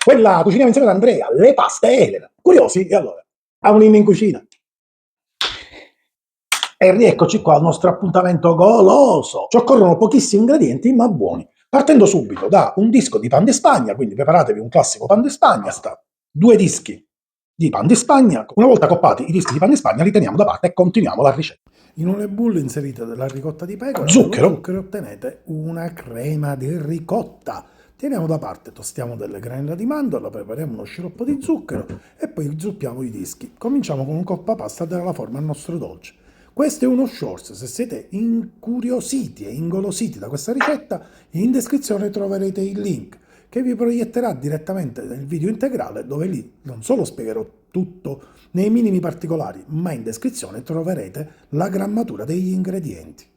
Quella cuciniamo insieme ad Andrea, le paste Elena. Curiosi? E allora? A un inno in cucina. E rieccoci qua al nostro appuntamento goloso. Ci occorrono pochissimi ingredienti, ma buoni. Partendo subito da un disco di pan di Spagna, quindi preparatevi un classico pan di Spagna, sta 2 dischi di pan di Spagna. Una volta coppati i dischi di pan di Spagna li teniamo da parte e continuiamo la ricetta. In una bowl inserite della ricotta di pecora, Zucchero. zucchero ottenete una crema di ricotta. Teniamo da parte, tostiamo delle granella di mandorla, prepariamo uno sciroppo di zucchero e poi zuppiamo i dischi. Cominciamo con un coppa pasta a dare la forma al nostro dolce. Questo è uno shorts, se siete incuriositi e ingolositi da questa ricetta, in descrizione troverete il link che vi proietterà direttamente nel video integrale, dove lì non solo spiegherò tutto nei minimi particolari, ma in descrizione troverete la grammatura degli ingredienti.